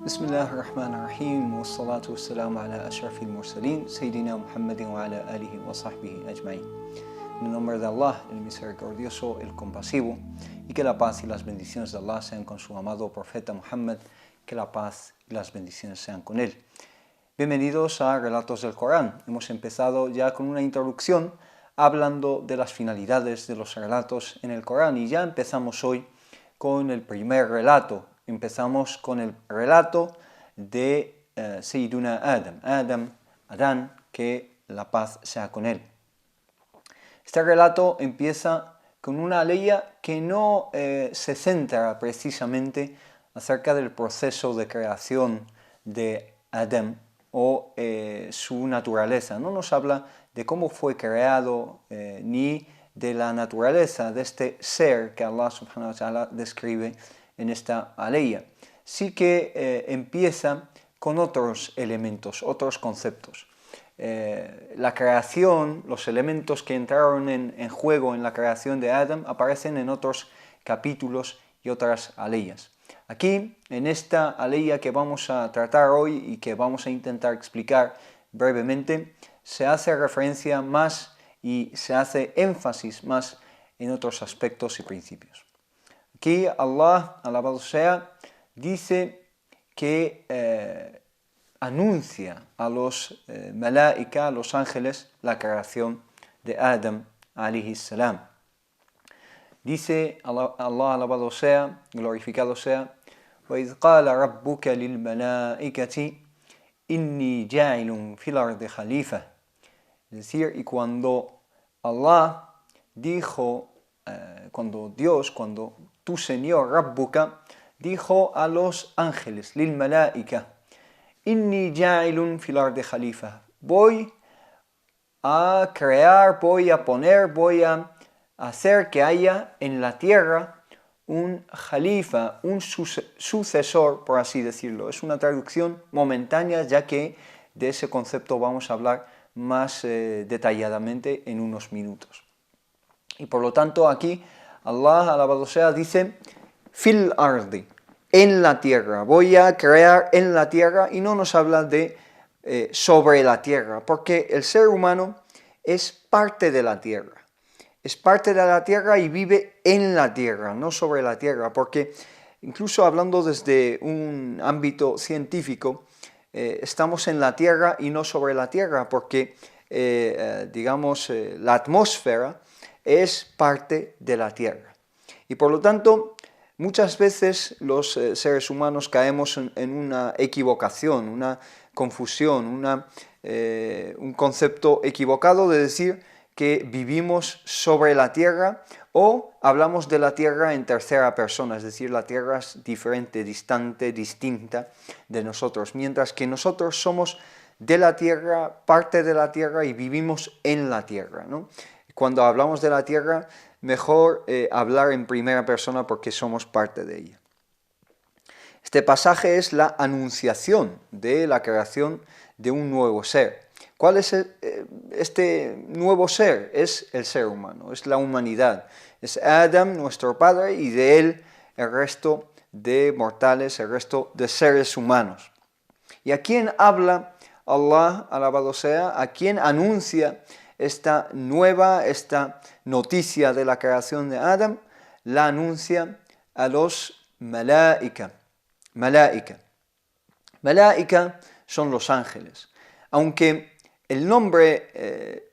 بسم الله الرحمن الرحيم والصلاة والسلام على أشرف المرسلين سيدنا محمد وعلى آله وصحبه أجمعين. En el nombre de Allah, el misericordioso, el compasivo, y que la paz y las bendiciones de Allah sean con su amado profeta Muhammad, que la paz y las bendiciones sean con él. Bienvenidos a Relatos del Corán. Hemos empezado ya con una introducción hablando de las finalidades de los relatos en el Corán y ya empezamos hoy con el primer relato. Empezamos con el relato de Sayyiduna Adán, que la paz sea con él. Este relato empieza con una aleya que no se centra precisamente acerca del proceso de creación de Adán o su naturaleza. No nos habla de cómo fue creado ni de la naturaleza de este ser que Allah subhanahu wa ta'ala describe en esta aleya. Sí que empieza con otros elementos, otros conceptos. La creación, los elementos que entraron en juego en la creación de Adán aparecen en otros capítulos y otras aleyas. Aquí, en esta aleya que vamos a tratar hoy y que vamos a intentar explicar brevemente, se hace referencia más y se hace énfasis más en otros aspectos y principios. Aquí Allah, alabado sea, dice que anuncia a los malaika, a los ángeles, la creación de Adam alayhi salam. Dice Allah, alabado sea, glorificado sea, وَإِذْ قَالَ رَبُّكَ لِلْمَلَائِكَةِ إِنِّي جَاعِلٌ فِي الْأَرْضِ خَلِيفَةً. Es decir, y cuando Allah dijo, cuando tu Señor, Rabbuka, dijo a los ángeles, lil malaika, inni ja'ilun fil ardi khalifa, voy a crear, voy a hacer que haya en la tierra un khalifa, un sucesor, por así decirlo. Es una traducción momentánea, ya que de ese concepto vamos a hablar más detalladamente en unos minutos. Y por lo tanto aquí Allah, alabado sea, dice fil ardi, en la tierra, voy a crear en la tierra, y no nos habla de sobre la tierra, porque el ser humano es parte de la tierra. Es parte de la tierra y vive en la tierra, no sobre la tierra, porque incluso hablando desde un ámbito científico, estamos en la tierra y no sobre la tierra, porque la atmósfera es parte de la tierra. Y por lo tanto, muchas veces los seres humanos caemos en una equivocación, una confusión, un concepto equivocado de decir que vivimos sobre la tierra, o hablamos de la tierra en tercera persona, es decir, la tierra es diferente, distante, distinta de nosotros, mientras que nosotros somos de la tierra, parte de la tierra, y vivimos en la tierra, ¿no? Cuando hablamos de la tierra, mejor hablar en primera persona porque somos parte de ella. Este pasaje es la anunciación de la creación de un nuevo ser. ¿Cuál es este nuevo ser? Es el ser humano, es la humanidad. Es Adam, nuestro padre, y de él el resto de mortales, el resto de seres humanos. ¿Y a quién habla Allah, alabado sea? ¿A quién anuncia esta noticia de la creación de Adam? La anuncia a los malaika. Malaika son los ángeles. Aunque el nombre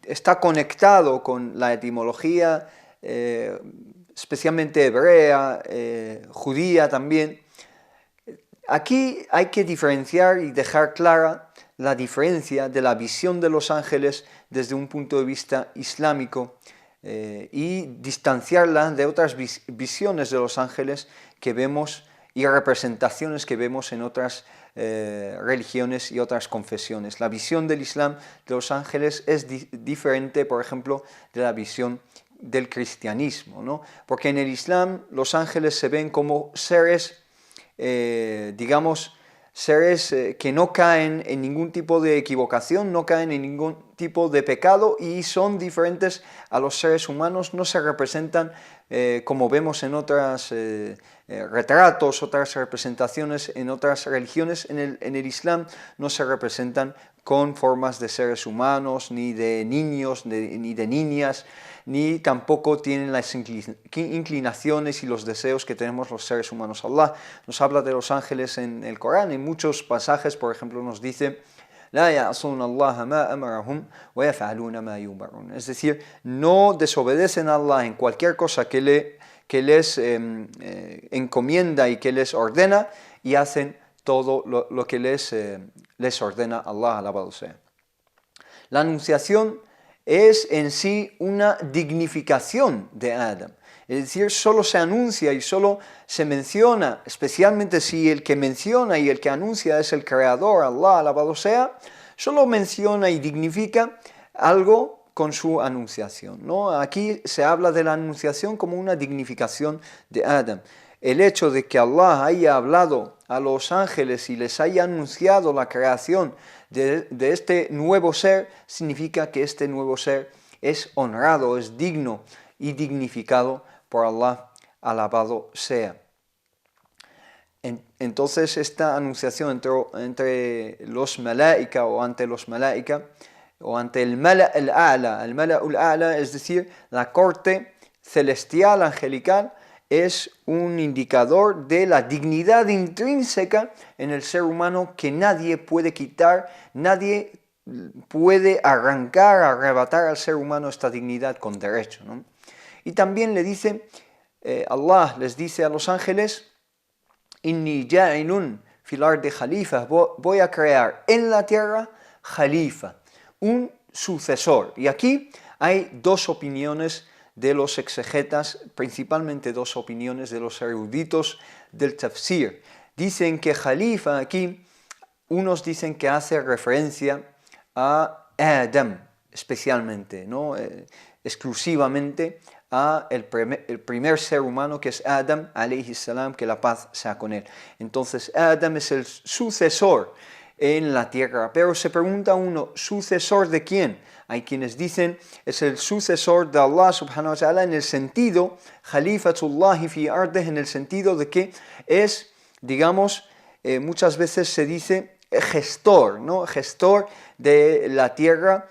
está conectado con la etimología, especialmente hebrea, judía también, aquí hay que diferenciar y dejar clara la diferencia de la visión de los ángeles desde un punto de vista islámico y distanciarla de otras visiones de los ángeles que vemos y representaciones que vemos en otras religiones y otras confesiones. La visión del Islam de los ángeles es diferente, por ejemplo, de la visión del cristianismo, ¿no? Porque en el Islam los ángeles se ven como seres, seres que no caen en ningún tipo de equivocación, no caen en ningún tipo de pecado y son diferentes a los seres humanos, no se representan como vemos en otros retratos, otras representaciones en otras religiones. En el Islam no se representan con formas de seres humanos, ni de niños, ni de niñas, ni tampoco tienen las inclinaciones y los deseos que tenemos los seres humanos. Allah nos habla de los ángeles en el Corán, en muchos pasajes, por ejemplo, nos dice: "La ya'sun Allah ma amarahum wa yaf'aluna ma yu'marun", es decir, no desobedecen a Allah en cualquier cosa que les encomienda y que les ordena, y hacen todo lo que les ordena Allah, alabado sea. La anunciación es en sí una dignificación de Adam. Es decir, solo se anuncia y solo se menciona, especialmente si el que menciona y el que anuncia es el Creador, Allah, alabado sea, solo menciona y dignifica algo con su anunciación, ¿no? Aquí se habla de la anunciación como una dignificación de Adam. El hecho de que Allah haya hablado a los ángeles y les haya anunciado la creación de este nuevo ser, significa que este nuevo ser es honrado, es digno y dignificado por Allah, alabado sea. Entonces esta anunciación entre los malaika o ante los malaika, o ante el mala al-a'la, es decir, la corte celestial, angelical, es un indicador de la dignidad intrínseca en el ser humano que nadie puede quitar, nadie puede arrancar, arrebatar al ser humano esta dignidad con derecho, ¿no? Y también le dice, Allah les dice a los ángeles: "Inni ja'ilun fil ardi khalifa", voy a crear en la tierra khalifa, un sucesor. Y aquí hay dos opiniones de los exegetas, principalmente dos opiniones de los eruditos del tafsir. Dicen que Khalifa aquí, unos dicen que hace referencia a Adam, especialmente, ¿no? Exclusivamente a el primer ser humano, que es Adam, alayhi salam, que la paz sea con él. Entonces Adam es el sucesor en la tierra, pero se pregunta uno, ¿sucesor de quién? Hay quienes dicen es el sucesor de Allah subhanahu wa ta'ala en el sentido, Khalifatullahi fi ardih, en el sentido de que es, digamos, muchas veces se dice gestor, ¿no? Gestor de la tierra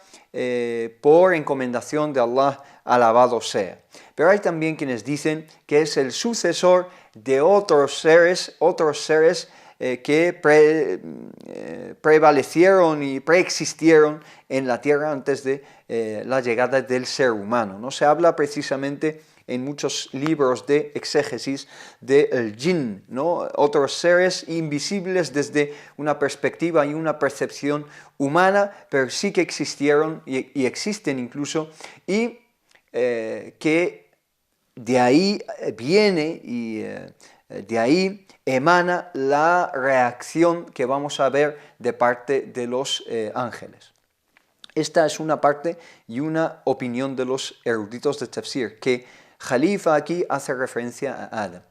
por encomendación de Allah, alabado sea. Pero hay también quienes dicen que es el sucesor de otros seres que prevalecieron y preexistieron en la tierra antes de la llegada del ser humano. No se habla precisamente en muchos libros de exégesis del jinn, ¿no? Otros seres invisibles desde una perspectiva y una percepción humana, pero sí que existieron y existen incluso, y que de ahí viene y de ahí emana la reacción que vamos a ver de parte de los ángeles. Esta es una parte y una opinión de los eruditos de tafsir, que Khalifa aquí hace referencia a Adam.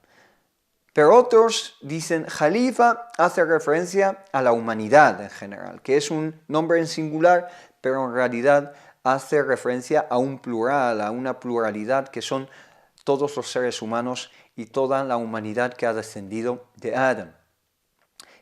Pero otros dicen Khalifa hace referencia a la humanidad en general, que es un nombre en singular, pero en realidad hace referencia a un plural, a una pluralidad que son todos los seres humanos y toda la humanidad que ha descendido de Adam.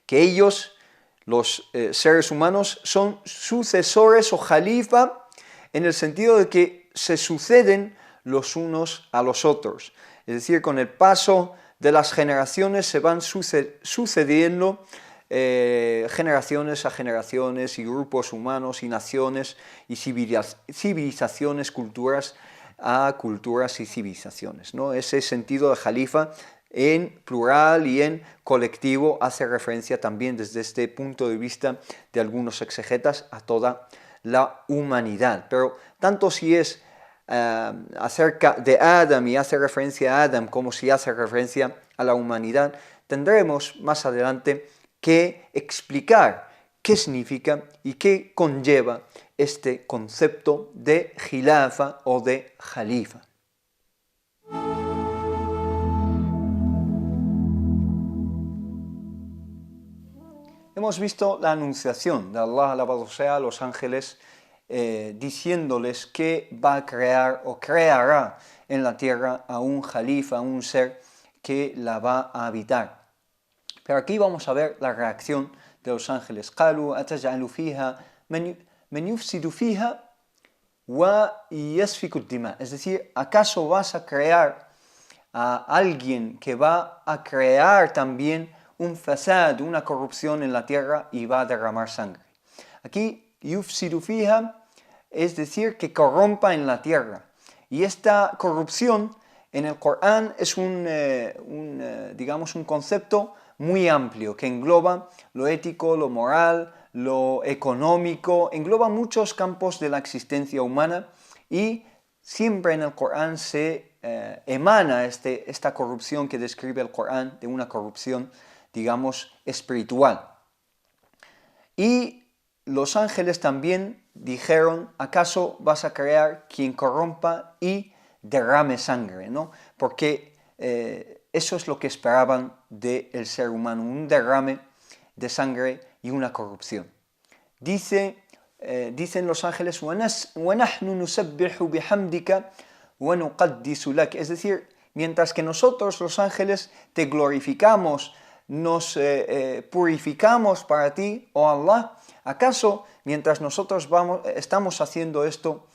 Que ellos, los seres humanos, son sucesores o Khalifa en el sentido de que se suceden los unos a los otros. Es decir, con el paso de las generaciones se van sucediendo generaciones a generaciones, y grupos humanos y naciones y civilizaciones, culturas a culturas y civilizaciones, ¿no? Ese sentido de Khalifa en plural y en colectivo hace referencia también desde este punto de vista de algunos exegetas a toda la humanidad. Pero tanto si es acerca de Adam y hace referencia a Adam como si hace referencia a la humanidad, tendremos más adelante que explicar qué significa y qué conlleva este concepto de khilafa o de Khalifa. hemos visto la anunciación de Allah, alabado sea, a los ángeles, diciéndoles que va a crear o creará en la tierra a un jalifa, a un ser que la va a habitar. Pero aquí vamos a ver la reacción de los ángeles. قالوا أتجعل فيها من يفسد فيها ويسفك الدماء. Es decir, ¿acaso vas a crear a alguien que va a crear también un fasad, una corrupción en la tierra y va a derramar sangre? Aquí, yufsidu fiha, es decir, que corrompa en la tierra. Y esta corrupción en el Corán es digamos, un concepto muy amplio que engloba lo ético, lo moral, lo económico, engloba muchos campos de la existencia humana y siempre en el Corán se emana esta corrupción que describe el Corán de una corrupción, digamos, espiritual. Y los ángeles también dijeron, ¿acaso vas a crear quien corrompa y derrame sangre? ¿No? Porque eso es lo que esperaban del ser humano, un derrame de sangre y una corrupción. Dicen los ángeles, وَنَحْنُ نُسَبِّحُ بِحَمْدِكَ وَنُقَدِّسُ لَكَ. Es decir, mientras que nosotros los ángeles te glorificamos, nos purificamos para ti, oh Allah, ¿acaso mientras nosotros estamos haciendo esto,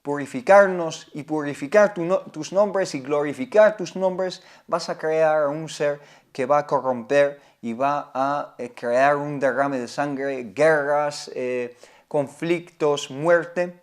purificarnos y purificar tus nombres y glorificar tus nombres, vas a crear a un ser que va a corromper y va a crear un derrame de sangre, guerras, conflictos, muerte?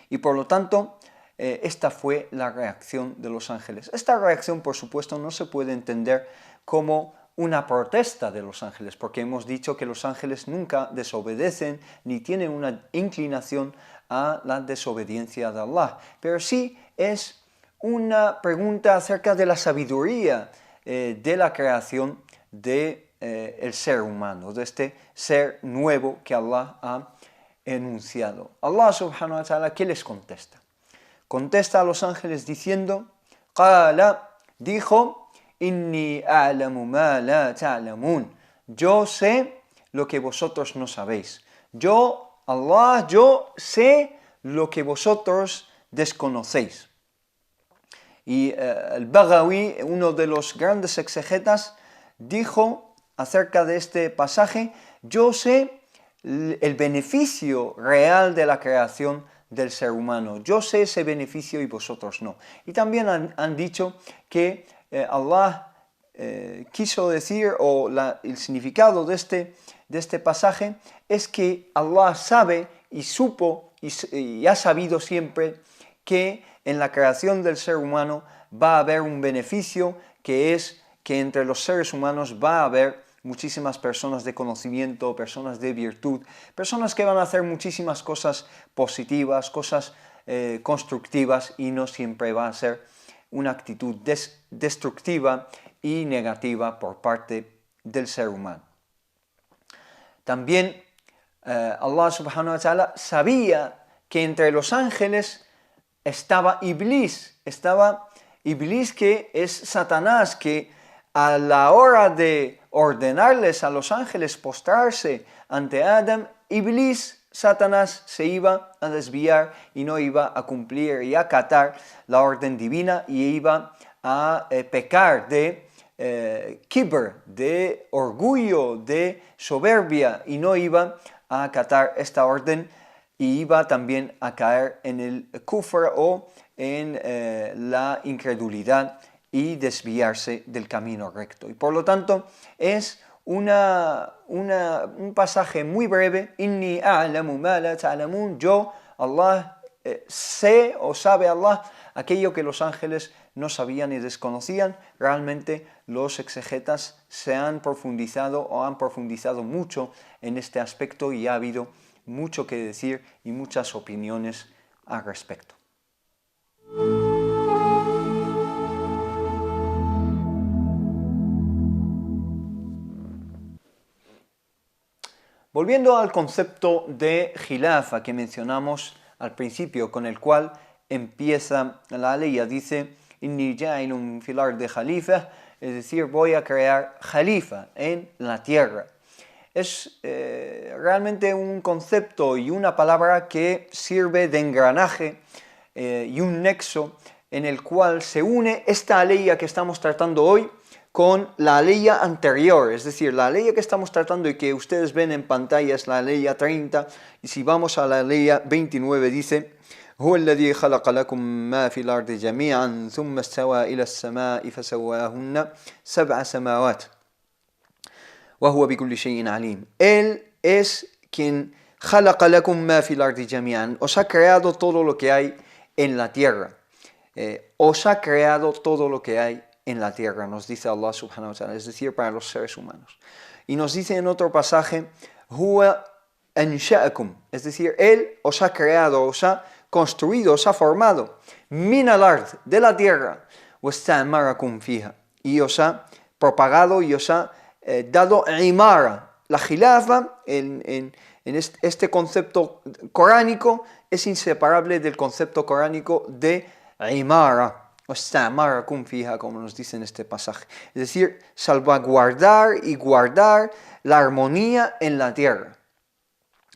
Y por lo tanto, esta fue la reacción de los ángeles. Esta reacción, por supuesto, no se puede entender como una protesta de los ángeles, porque hemos dicho que los ángeles nunca desobedecen ni tienen una inclinación a la desobediencia de Allah, pero sí es una pregunta acerca de la sabiduría de la creación del ser humano, de este ser nuevo que Allah ha enunciado. Allah subhanahu wa ta'ala, ¿qué les contesta? Contesta a los ángeles diciendo, Qala, dijo, Inni a'lamu ma la ta'lamun. Yo sé lo que vosotros no sabéis. Allah, yo sé lo que vosotros desconocéis. Y el Baghawi, uno de los grandes exegetas, dijo acerca de este pasaje, yo sé el beneficio real de la creación del ser humano. Yo sé ese beneficio y vosotros no. Y también han dicho que Allah quiso decir, o el significado de este pasaje es que Allah sabe y supo y ha sabido siempre que en la creación del ser humano va a haber un beneficio, que es que entre los seres humanos va a haber muchísimas personas de conocimiento, personas de virtud, personas que van a hacer muchísimas cosas positivas, cosas constructivas, y no siempre va a ser una actitud destructiva y negativa por parte del ser humano. También Allah subhanahu wa ta'ala sabía que entre los ángeles estaba Iblis que es Satanás, que a la hora de ordenarles a los ángeles postrarse ante Adam, Iblis, Satanás, se iba a desviar y no iba a cumplir y acatar la orden divina y iba a pecar de kibr, de orgullo, de soberbia, y no iba a acatar esta orden y iba también a caer en el kufr o en la incredulidad y desviarse del camino recto. Y por lo tanto es un pasaje muy breve, Inni a'lamu ma la ta'lamun, yo, Allah, sé o sabe Allah aquello que los ángeles no sabían y desconocían. Realmente los exegetas se han profundizado o han profundizado mucho en este aspecto y ha habido mucho que decir y muchas opiniones al respecto. Volviendo al concepto de khilafa que mencionamos al principio, con el cual empieza la aleya, dice Inni ja'ilun fil ardi khalifa, es decir, voy a crear khalifa en la tierra. es realmente un concepto y una palabra que sirve de engranaje y un nexo en el cual se une esta aleya que estamos tratando hoy con la aleya anterior, es decir, la aleya que estamos tratando y que ustedes ven en pantalla es la aleya 30, y si vamos a la aleya 29 dice: هو الذي خلق لكم ما في الأرض جميعا ثم استوى إلى السماء فسواهن سبع سماوات وهو بكل شيء عليم. Él es quien خلق لكم ما في الأرض جميعا, os ha creado todo lo que hay en la tierra. Os ha creado todo lo que hay en la tierra, nos dice Allah subhanahu wa ta'ala, es decir, para los seres humanos. Y nos dice en otro pasaje: huwa ansha'akum, es decir, Él os ha creado, os ha construido, os ha formado, min al-ard, de la tierra, wasta'marakum fiha, y os ha propagado y os ha dado imara. La khilafa en este concepto coránico es inseparable del concepto coránico de imara, wasta'marakum fiha, como nos dice en este pasaje. Es decir, salvaguardar y guardar la armonía en la tierra,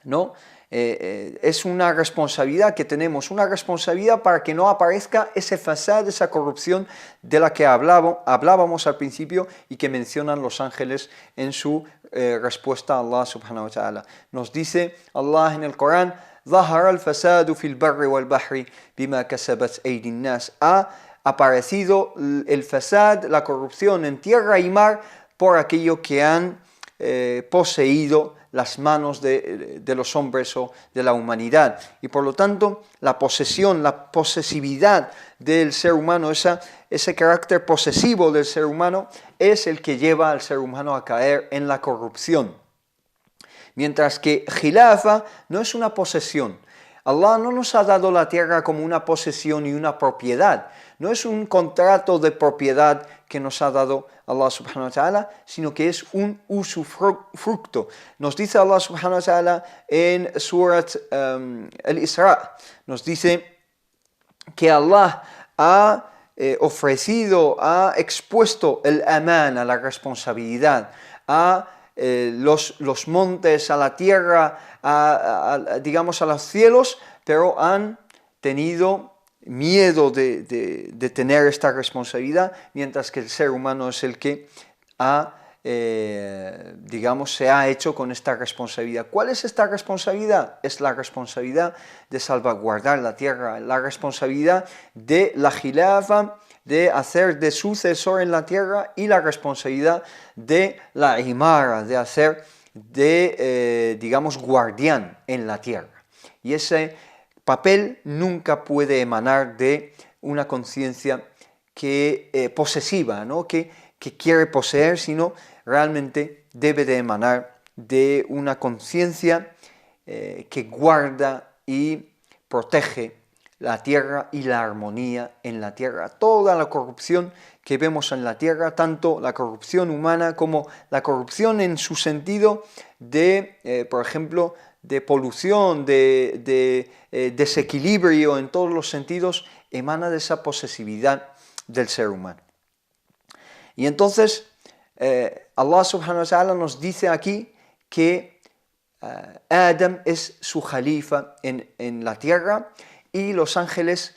¿no? Es una responsabilidad que tenemos, una responsabilidad para que no aparezca ese fasad, esa corrupción de la que hablábamos al principio y que mencionan los ángeles en su respuesta a Allah subhanahu wa ta'ala. Nos dice Allah en el Corán: ظهر الفساد في البر والبحر بما كسبت أيدي الناس. Ha aparecido el fasad, la corrupción en tierra y mar por aquello que han poseído las manos de los hombres o de la humanidad. Y por lo tanto, la posesión, la posesividad del ser humano, ese carácter posesivo del ser humano, es el que lleva al ser humano a caer en la corrupción. Mientras que khilafa no es una posesión. Allah no nos ha dado la tierra como una posesión y una propiedad. No es un contrato de propiedad que nos ha dado Allah subhanahu wa ta'ala, sino que es un usufructo. Nos dice Allah subhanahu wa ta'ala en Surat al-Isra, nos dice que Allah ha ofrecido, ha expuesto el amana, la responsabilidad, a los montes, a la tierra, digamos a los cielos, pero han tenido miedo de tener esta responsabilidad, mientras que el ser humano es el que se ha hecho con esta responsabilidad. ¿Cuál es esta responsabilidad? Es la responsabilidad de salvaguardar la tierra, la responsabilidad de la khilafa, de hacer de sucesor en la tierra, y la responsabilidad de la imara, de hacer de, guardián en la tierra. Y ese papel nunca puede emanar de una conciencia posesiva, ¿no? que quiere poseer, sino realmente debe de emanar de una conciencia que guarda y protege la tierra y la armonía en la tierra. Toda la corrupción que vemos en la tierra, tanto la corrupción humana como la corrupción en su sentido de, por ejemplo, de polución, de desequilibrio en todos los sentidos, emana de esa posesividad del ser humano. Y entonces Allah subhanahu wa ta'ala nos dice aquí que Adam es su jalifa en la tierra, y los ángeles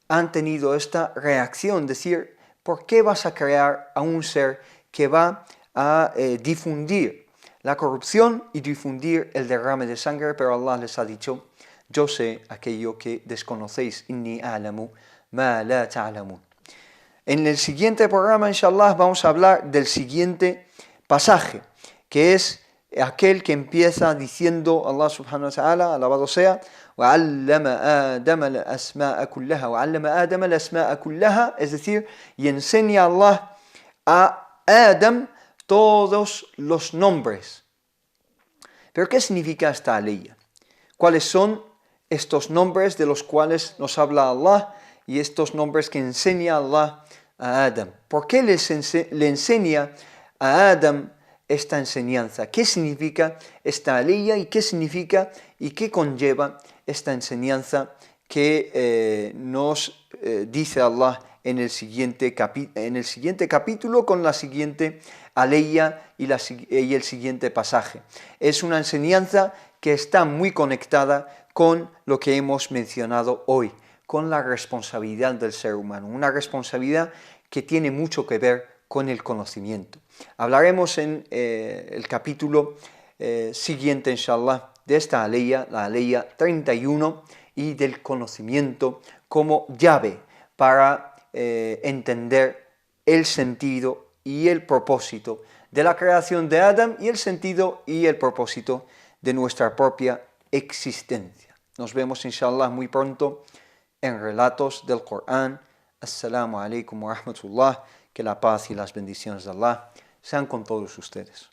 han tenido esta reacción, decir: ¿por qué vas a crear a un ser que va a difundir la corrupción y difundir el derrame de sangre? Pero Allah les ha dicho: yo sé aquello que desconocéis, inni a'lamu ma la ta'lamun. En el siguiente programa, inshallah, vamos a hablar del siguiente pasaje, que es aquel que empieza diciendo Allah subhanahu wa ta'ala, alabado sea, وَعَلَّمَ آدَمَ الْأَسْمَاءَ كُلَّهَا وَعَلَّمَ آدَمَ الْأَسْمَاءَ كُلَّهَا, es decir, y enseña Allah a Adam todos los nombres. ¿Pero qué significa esta ley? ¿Cuáles son estos nombres de los cuales nos habla Allah y estos nombres que enseña Allah a Adam? ¿Por qué le enseña a Adam esta enseñanza? ¿Qué significa esta ley y qué significa y qué conlleva esta enseñanza que nos dice Allah en el siguiente capítulo con la siguiente aleya y el siguiente pasaje. Es una enseñanza que está muy conectada con lo que hemos mencionado hoy, con la responsabilidad del ser humano, una responsabilidad que tiene mucho que ver con el conocimiento. Hablaremos en el capítulo siguiente, inshallah, de esta aleya, la aleya 31, y del conocimiento como llave para entender el sentido y el propósito de la creación de Adán y el sentido y el propósito de nuestra propia existencia. Nos vemos, inshallah, muy pronto en Relatos del Corán. Assalamu alaikum wa rahmatullah. Que la paz y las bendiciones de Allah sean con todos ustedes.